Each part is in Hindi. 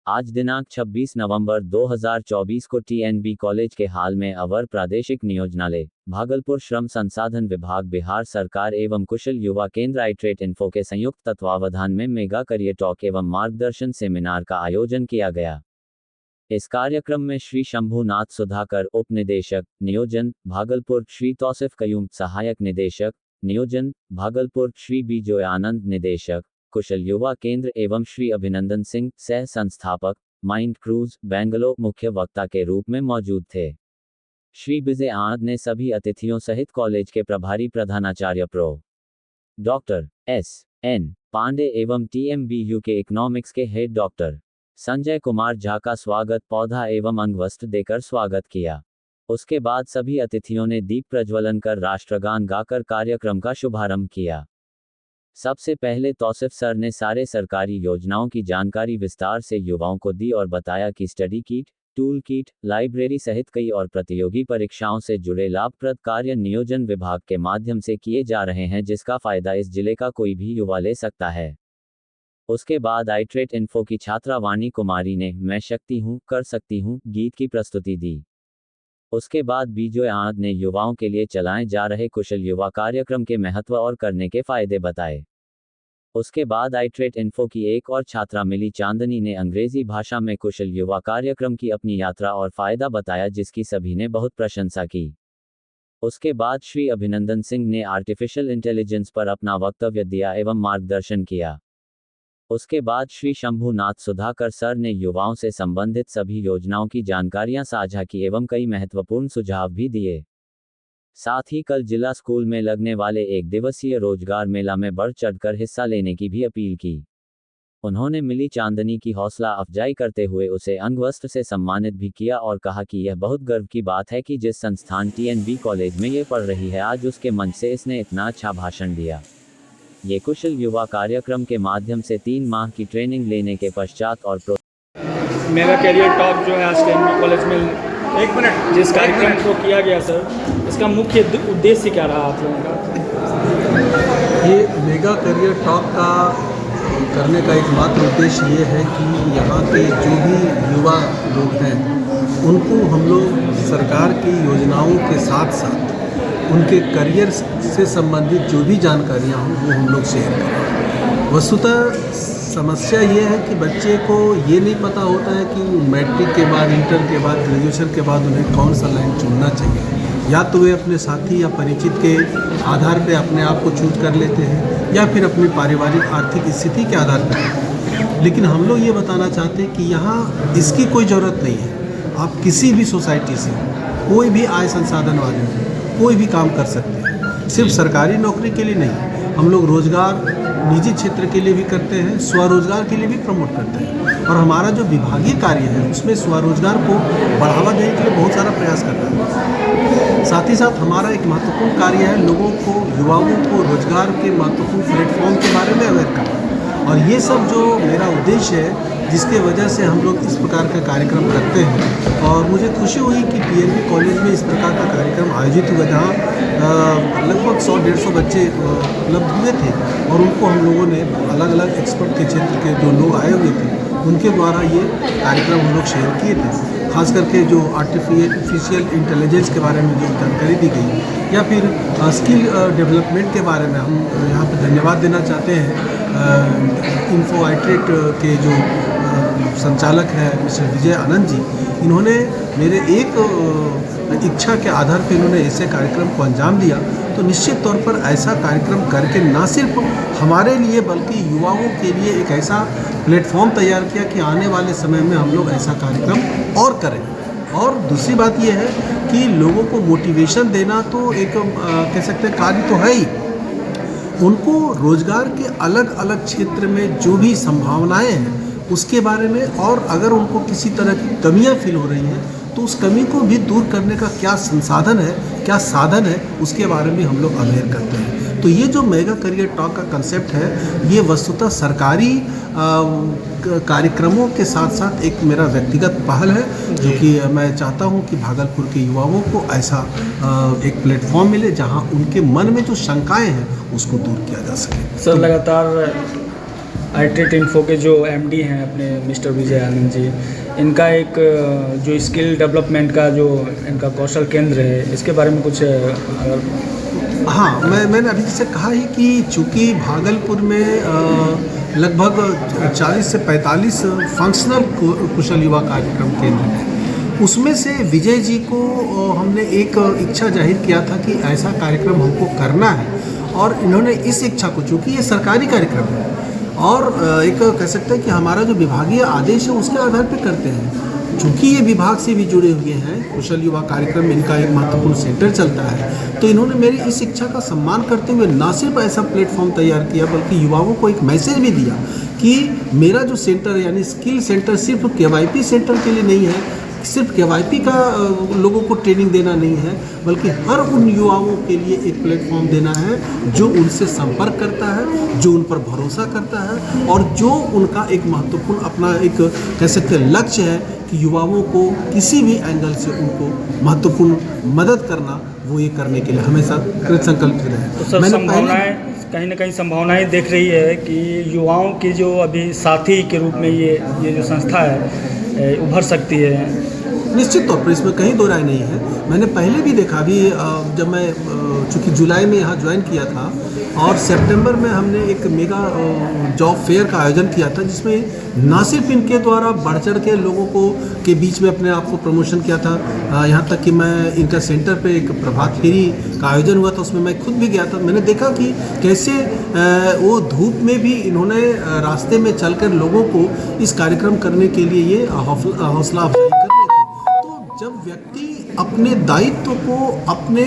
आज दिनांक 26 नवंबर 2024 को टीएनबी कॉलेज के हाल में अवर प्रादेशिक नियोजनालय, भागलपुर श्रम संसाधन विभाग बिहार सरकार एवं कुशल युवा केंद्र आइट्रेट इन्फो के संयुक्त तत्वावधान में मेगा करियर टॉक एवं मार्गदर्शन सेमिनार का आयोजन किया गया। इस कार्यक्रम में श्री शंभुनाथ सुधाकर, उप निदेशक नियोजन भागलपुर, श्री तौसिफ कयूम, सहायक निदेशक नियोजन भागलपुर, श्री बिजोय आनंद, निदेशक कुशल युवा केंद्र एवं श्री अभिनंदन सिंह, सह संस्थापक माइंड क्रूज बेंगलोर, मुख्य वक्ता के रूप में मौजूद थे। श्री बिजय आनंद ने सभी अतिथियों सहित कॉलेज के प्रभारी प्रधानाचार्य प्रो डॉक्टर S.N. पांडे एवं TMBU के इकोनॉमिक्स के हेड डॉक्टर संजय कुमार झा का स्वागत पौधा एवं अंगवस्त्र देकर स्वागत किया। उसके बाद सभी अतिथियों ने दीप प्रज्वलन कर राष्ट्रगान गाकर कार्यक्रम का शुभारंभ किया। सबसे पहले तौसिफ सर ने सारे सरकारी योजनाओं की जानकारी विस्तार से युवाओं को दी और बताया कि study kit, tool kit, library सहित कई और प्रतियोगी परीक्षाओं से जुड़े लाभप्रद कार्य नियोजन विभाग के माध्यम से किए जा रहे हैं, जिसका फायदा इस जिले का कोई भी युवा ले सकता है। उसके बाद आइट्रेट इन्फो की छात्रा वाणी कुमारी ने मैं शक्ति हूँ, कर सकती हूँ गीत की प्रस्तुति दी। उसके बाद बिजोय आनंद ने युवाओं के लिए चलाए जा रहे कुशल युवा कार्यक्रम के महत्व और करने के फायदे बताए। उसके बाद आइट्रेट इन्फो की एक और छात्रा मिली चांदनी ने अंग्रेजी भाषा में कुशल युवा कार्यक्रम की अपनी यात्रा और फायदा बताया, जिसकी सभी ने बहुत प्रशंसा की। उसके बाद श्री अभिनंदन सिंह ने आर्टिफिशियल इंटेलिजेंस पर अपना वक्तव्य दिया एवं मार्गदर्शन किया। उसके बाद श्री शंभुनाथ सुधाकर सर ने युवाओं से संबंधित सभी योजनाओं की जानकारियां साझा की एवं कई महत्वपूर्ण सुझाव भी दिए। साथ ही कल जिला स्कूल में लगने वाले एक दिवसीय रोजगार मेला में बढ़ चढ़कर हिस्सा लेने की भी अपील की। उन्होंने मिली चांदनी की हौसला अफजाई करते हुए उसे अंगवस्त्र से सम्मानित भी किया और कहा कि यह बहुत गर्व की बात है कि जिस संस्थान TNB कॉलेज में ये पढ़ रही है, आज उसके मंच से इसने इतना अच्छा भाषण दिया। ये कुशल युवा कार्यक्रम के माध्यम से 3 माह की ट्रेनिंग लेने के पश्चात और मेगा करियर टॉक जो है आज TNB कॉलेज में जिस कार्यक्रम को किया गया सर, इसका मुख्य उद्देश्य क्या रहा आप लोगों का? ये मेगा करियर टॉक का करने का एकमात्र उद्देश्य ये है कि यहाँ के जो भी युवा लोग हैं उनको हम लोग सरकार की योजनाओं के साथ साथ उनके करियर से संबंधित जो भी जानकारियाँ हों वो हम लोग शेयर करें। वस्तुतः समस्या ये है कि बच्चे को ये नहीं पता होता है कि मैट्रिक के बाद, इंटर के बाद, ग्रेजुएशन के बाद उन्हें कौन सा लाइन चुनना चाहिए। या तो वे अपने साथी या परिचित के आधार पे अपने आप को चूज कर लेते हैं या फिर अपनी पारिवारिक आर्थिक स्थिति के आधार पर। लेकिन हम लोग ये बताना चाहते हैं कि यहाँ इसकी कोई ज़रूरत नहीं है। आप किसी भी सोसाइटी से, कोई भी आय संसाधन वाले हो, कोई भी काम कर सकते हैं। सिर्फ सरकारी नौकरी के लिए नहीं, हम लोग रोजगार निजी क्षेत्र के लिए भी करते हैं, स्वरोजगार के लिए भी प्रमोट करते हैं। और हमारा जो विभागीय कार्य है उसमें स्वरोजगार को बढ़ावा देने के लिए बहुत सारा प्रयास करता है। साथ ही साथ हमारा एक महत्वपूर्ण कार्य है लोगों को, युवाओं को रोजगार के महत्वपूर्ण प्लेटफॉर्म के बारे में अवेयर करना। और ये सब जो मेरा उद्देश्य है, जिसके वजह से हम लोग इस प्रकार का कार्यक्रम करते हैं। और मुझे खुशी हुई कि TNB कॉलेज में इस प्रकार का कार्यक्रम आयोजित हुआ, जहाँ लगभग 100-150 बच्चे उपलब्ध हुए थे और उनको हम लोगों ने अलग अलग एक्सपर्ट के क्षेत्र के जो लोग आए हुए थे उनके द्वारा ये कार्यक्रम हम लोग शेयर किए थे। खास करके जो आर्टिफिशियल इंटेलिजेंस के बारे में जो जानकारी दी गई या फिर स्किल डेवलपमेंट के बारे में हम यहाँ पर धन्यवाद देना चाहते हैं। इन्फो आइट्रेट के जो संचालक हैं मिस्टर विजय आनंद जी, इन्होंने मेरे एक इच्छा के आधार पर इन्होंने ऐसे कार्यक्रम को अंजाम दिया। तो निश्चित तौर पर ऐसा कार्यक्रम करके न सिर्फ हमारे लिए बल्कि युवाओं के लिए एक ऐसा प्लेटफॉर्म तैयार किया कि आने वाले समय में हम लोग ऐसा कार्यक्रम और करें। और दूसरी बात यह है कि लोगों को मोटिवेशन देना तो एक कह सकते हैं कार्य तो है ही, उनको रोजगार के अलग अलग क्षेत्र में जो भी संभावनाएं हैं उसके बारे में, और अगर उनको किसी तरह की कमियां फील हो रही हैं तो उस कमी को भी दूर करने का क्या संसाधन है, क्या साधन है, उसके बारे में हम लोग अवेयर करते हैं। तो ये जो मेगा करियर टॉक का कंसेप्ट है, ये वस्तुतः सरकारी कार्यक्रमों के साथ साथ एक मेरा व्यक्तिगत पहल है, जो कि मैं चाहता हूं कि भागलपुर के युवाओं को ऐसा एक प्लेटफॉर्म मिले जहां उनके मन में जो शंकाएं हैं उसको दूर किया जा सके। सर, लगातार आईट्रेट इन्फो के जो एमडी हैं अपने मिस्टर विजय आनंद जी, इनका एक जो स्किल डेवलपमेंट का जो इनका कौशल केंद्र है, इसके बारे में कुछ अगर। हाँ, मैंने अभी जैसे कहा ही कि चूँकि भागलपुर में लगभग 40 से 45 फंक्शनल कुशल युवा कार्यक्रम केंद्र हैं, उसमें से विजय जी को हमने एक इच्छा जाहिर किया था कि ऐसा कार्यक्रम हमको करना है, और इन्होंने इस इच्छा को, चूँकि ये सरकारी कार्यक्रम है और एक कह सकते हैं कि हमारा जो विभागीय आदेश है उसके आधार पर करते हैं, चूँकि ये विभाग से भी जुड़े हुए हैं, कुशल युवा कार्यक्रम इनका एक महत्वपूर्ण सेंटर चलता है, तो इन्होंने मेरी इस इच्छा का सम्मान करते हुए न सिर्फ ऐसा प्लेटफॉर्म तैयार किया बल्कि युवाओं को एक मैसेज भी दिया कि मेरा जो सेंटर यानी स्किल सेंटर सिर्फ KYP सेंटर के लिए नहीं है, सिर्फ KYP का लोगों को ट्रेनिंग देना नहीं है, बल्कि हर उन युवाओं के लिए एक प्लेटफॉर्म देना है जो उनसे संपर्क करता है, जो उन पर भरोसा करता है और जो उनका एक महत्वपूर्ण अपना एक कह सकते हैं लक्ष्य है कि युवाओं को किसी भी एंगल से उनको महत्वपूर्ण मदद करना, वो ये करने के लिए हमेशा कृत संकल्पित रहे। तो सर, संभावनाएं कहीं ना कहीं संभावनाएं देख रही है कि युवाओं की जो अभी साथी के रूप में ये जो संस्था है उभर सकती है। निश्चित तौर पर इसमें कहीं दो राय नहीं है। मैंने पहले भी देखा, अभी जब मैं चूँकि जुलाई में यहाँ ज्वाइन किया था और सितंबर में हमने एक मेगा जॉब फेयर का आयोजन किया था, जिसमें न सिर्फ इनके द्वारा बढ़ चढ़ के लोगों को के बीच में अपने आप को प्रमोशन किया था, यहाँ तक कि मैं इनका सेंटर पे एक प्रभात फेरी का आयोजन हुआ था, उसमें मैं खुद भी गया था। मैंने देखा कि कैसे वो धूप में भी इन्होंने रास्ते में चलकर लोगों को इस कार्यक्रम करने के लिए ये हौसला अफजाई कर रहे थे। तो जब व्यक्ति अपने दायित्व को अपने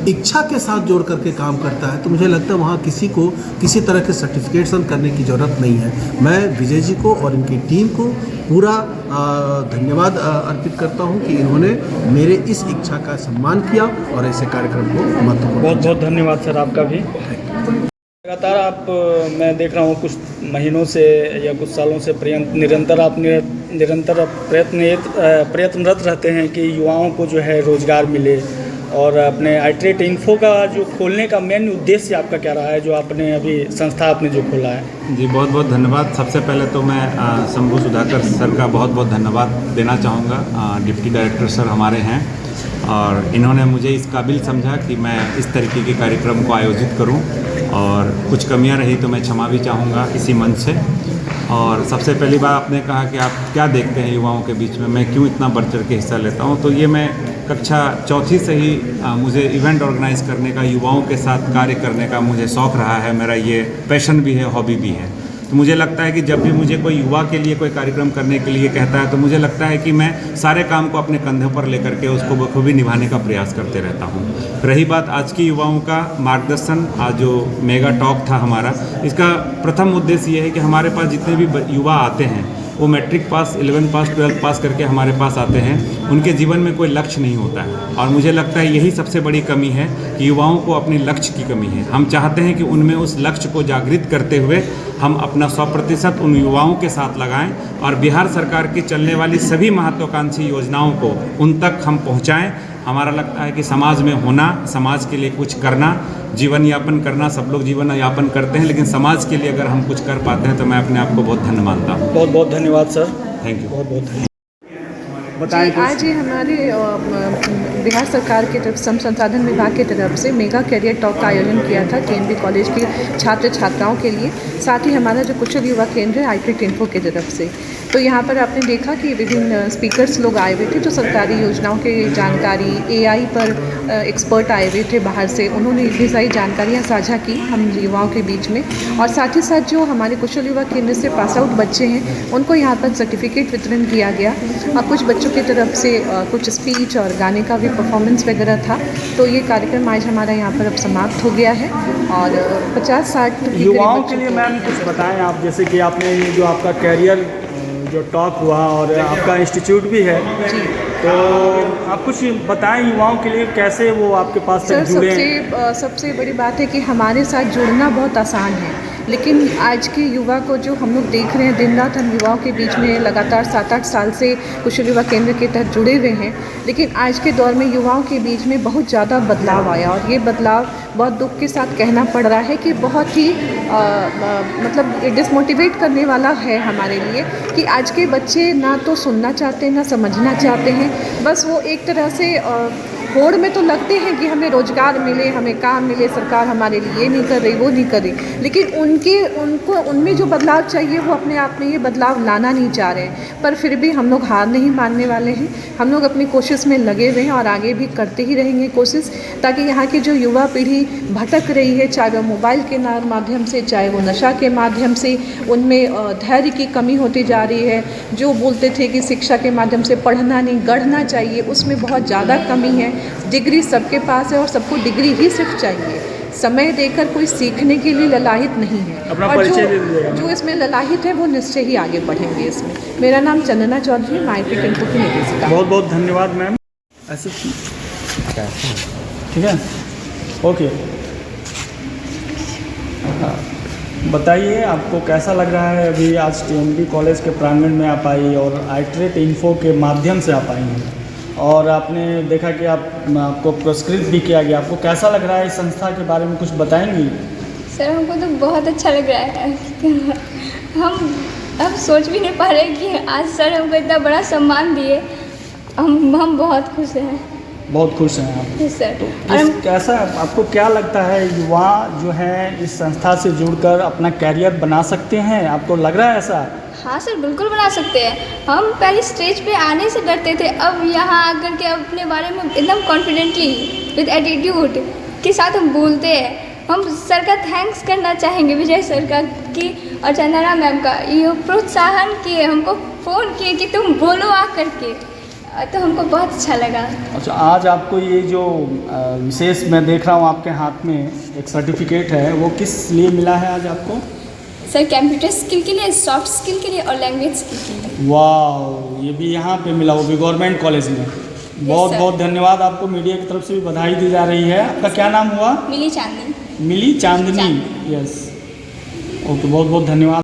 इच्छा के साथ जोड़ करके काम करता है, तो मुझे लगता है वहाँ किसी को किसी तरह के सर्टिफिकेशन करने की ज़रूरत नहीं है। मैं विजय जी को और इनकी टीम को पूरा धन्यवाद अर्पित करता हूँ कि इन्होंने मेरे इस इच्छा का सम्मान किया और ऐसे कार्यक्रम को महत्वपूर्ण। बहुत बहुत धन्यवाद सर आपका भी। लगातार आप मैं देख रहा हूँ कुछ महीनों से या कुछ सालों से निरंतर प्रयत्नरत रहते हैं कि युवाओं को जो है रोज़गार मिले, और अपने आईट्रेट इन्फो का जो खोलने का मेन उद्देश्य आपका क्या रहा है, जो आपने अभी संस्था आपने जो खोला है? जी बहुत बहुत धन्यवाद। सबसे पहले तो मैं शंभू सुधाकर सर का बहुत बहुत धन्यवाद देना चाहूँगा। डिप्टी डायरेक्टर सर हमारे हैं और इन्होंने मुझे इस काबिल समझा कि मैं इस तरीके के कार्यक्रम को आयोजित करूं, और कुछ कमियां रही तो मैं क्षमा भी चाहूँगा इसी मंच से। और सबसे पहली बात आपने कहा कि आप क्या देखते हैं युवाओं के बीच में, मैं क्यों इतना बढ़ चढ़ के हिस्सा लेता हूं, तो ये मैं कक्षा चौथी से ही मुझे इवेंट ऑर्गेनाइज करने का, युवाओं के साथ कार्य करने का मुझे शौक़ रहा है। मेरा ये पैशन भी है, हॉबी भी है। तो मुझे लगता है कि जब भी मुझे कोई युवा के लिए कोई कार्यक्रम करने के लिए कहता है, तो मुझे लगता है कि मैं सारे काम को अपने कंधों पर लेकर के उसको बखूबी निभाने का प्रयास करते रहता हूँ। रही बात आज की युवाओं का मार्गदर्शन, आज जो मेगा टॉक था हमारा, इसका प्रथम उद्देश्य ये है कि हमारे पास जितने भी युवा आते हैं वो मैट्रिक पास, 11th पास, 12th पास करके हमारे पास आते हैं। उनके जीवन में कोई लक्ष्य नहीं होता है, और मुझे लगता है यही सबसे बड़ी कमी है कि युवाओं को अपने लक्ष्य की कमी है। हम चाहते हैं कि उनमें उस लक्ष्य को जागृत करते हुए हम अपना 100% उन युवाओं के साथ लगाएं और बिहार सरकार की चलने वाली सभी महत्वाकांक्षी योजनाओं को उन तक हम पहुंचाएं। हमारा लगता है कि समाज में होना, समाज के लिए कुछ करना, जीवन यापन करना, सब लोग जीवन यापन करते हैं, लेकिन समाज के लिए अगर हम कुछ कर पाते हैं तो मैं अपने आप को बहुत धन्य मानता हूँ। बहुत बहुत धन्यवाद सर। Thank you. बहुत बहुत धन्यवाद। आज ये हमारे बिहार सरकार की तरफ श्रम संसाधन विभाग की तरफ से मेगा करियर टॉक का आयोजन किया था KNB कॉलेज के छात्र छात्राओं के लिए। साथ ही हमारा जो कुशल युवा केंद्र है आईट्रेट इन्फो की तरफ से, तो यहाँ पर आपने देखा कि विभिन्न स्पीकर्स लोग आए हुए थे जो सरकारी योजनाओं की जानकारी, AI पर एक्सपर्ट आए हुए थे बाहर से, उन्होंने इतनी सारी जानकारियाँ साझा की हम युवाओं के बीच में। और साथ ही साथ जो हमारे कुशल युवा केंद्र से पास आउट बच्चे हैं उनको यहाँ पर सर्टिफिकेट वितरण किया गया, और कुछ बच्चों की तरफ से कुछ स्पीच और गाने का भी परफॉर्मेंस वगैरह था। तो ये कार्यक्रम आज हमारा यहाँ पर अब समाप्त हो गया है, और 50-60 युवाओं के लिए मैम कुछ बताएं आप, जैसे कि आपने ये जो आपका कैरियर जो टॉक हुआ और आपका इंस्टीट्यूट भी है, तो आप कुछ बताएं युवाओं के लिए कैसे वो आपके पास तक जुड़े। सबसे बड़ी बात है कि हमारे साथ जुड़ना बहुत आसान है, लेकिन आज के युवा को जो हम लोग देख रहे हैं, दिन रात हम युवाओं के बीच में लगातार 7-8 साल से कुशल युवा केंद्र के तहत जुड़े हुए हैं, लेकिन आज के दौर में युवाओं के बीच में बहुत ज़्यादा बदलाव आया और ये बदलाव बहुत दुख के साथ कहना पड़ रहा है कि बहुत ही मतलब डिसमोटिवेट करने वाला है हमारे लिए कि आज के बच्चे ना तो सुनना चाहते हैं ना समझना चाहते हैं। बस वो एक तरह से होड़ में तो लगते हैं कि हमें रोज़गार मिले, हमें काम मिले, सरकार हमारे लिए ये नहीं कर रही, वो नहीं कर रही, लेकिन उनको उनमें जो बदलाव चाहिए वो अपने आप में ये बदलाव लाना नहीं चाह रहे हैं। पर फिर भी हम लोग हार नहीं मानने वाले हैं, हम लोग अपनी कोशिश में लगे हुए हैं और आगे भी करते ही रहेंगे कोशिश, ताकि यहाँ की जो युवा पीढ़ी भटक रही है, चाहे वो मोबाइल के माध्यम से, चाहे वो नशा के माध्यम से, उनमें धैर्य की कमी होती जा रही है। जो बोलते थे कि शिक्षा के माध्यम से पढ़ना नहीं गढ़ना चाहिए, उसमें बहुत ज़्यादा कमी है। डिग्री सबके पास है और सबको डिग्री ही सिर्फ चाहिए, समय देकर कोई सीखने के लिए ललाहित नहीं है। और जो इसमें ललाहित है वो निश्चय ही आगे बढ़ेंगे इसमें। मेरा नाम चंदना चौधरी, माइट्रिक इन्फो की निदेशिका। बहुत बहुत धन्यवाद मैम। ऐसे ठीक है, ओके। बताइए आपको कैसा लग रहा है अभी आज टीएनबी कॉलेज के प्रांगण में आप आई और आइट्रेट इन्फो के माध्यम से आप आई हैं और आपने देखा कि आपको पुरस्कृत भी किया गया। आपको कैसा लग रहा है इस संस्था के बारे में, कुछ बताएंगी? सर हमको तो बहुत अच्छा लग रहा है। हम सोच भी नहीं पा रहे कि आज सर हमको इतना बड़ा सम्मान दिए। हम बहुत खुश हैं। बहुत खुश हैं आप? Yes sir. कैसा आपको क्या लगता है युवा जो हैं इस संस्था से जुड़कर अपना कैरियर बना सकते हैं? आपको लग रहा है ऐसा? हाँ सर, बिल्कुल बना सकते हैं। हम पहले स्टेज पे आने से डरते थे, अब यहाँ आकर के अपने बारे में एकदम कॉन्फिडेंटली विद एटीट्यूड के साथ हम बोलते हैं। हम सर का थैंक्स करना चाहेंगे, विजय सर का की और चंदना मैम का, ये प्रोत्साहन किए, हमको फ़ोन किए कि तुम बोलो आ करके, तो हमको बहुत अच्छा लगा। अच्छा, आज आपको ये जो विशेष मैं देख रहा हूँ आपके हाथ में एक सर्टिफिकेट है, वो किस लिए मिला है आज आपको? सर कंप्यूटर स्किल के लिए, सॉफ्ट स्किल के लिए और लैंग्वेज स्किल के लिए। वाह, ये भी यहाँ पे मिला, वो भी गवर्नमेंट कॉलेज में। बहुत बहुत धन्यवाद आपको, मीडिया की तरफ से भी बधाई दी जा रही है। आपका क्या नाम हुआ? मिली चांदनी। मिली चांदनी, यस, ओके, बहुत बहुत धन्यवाद।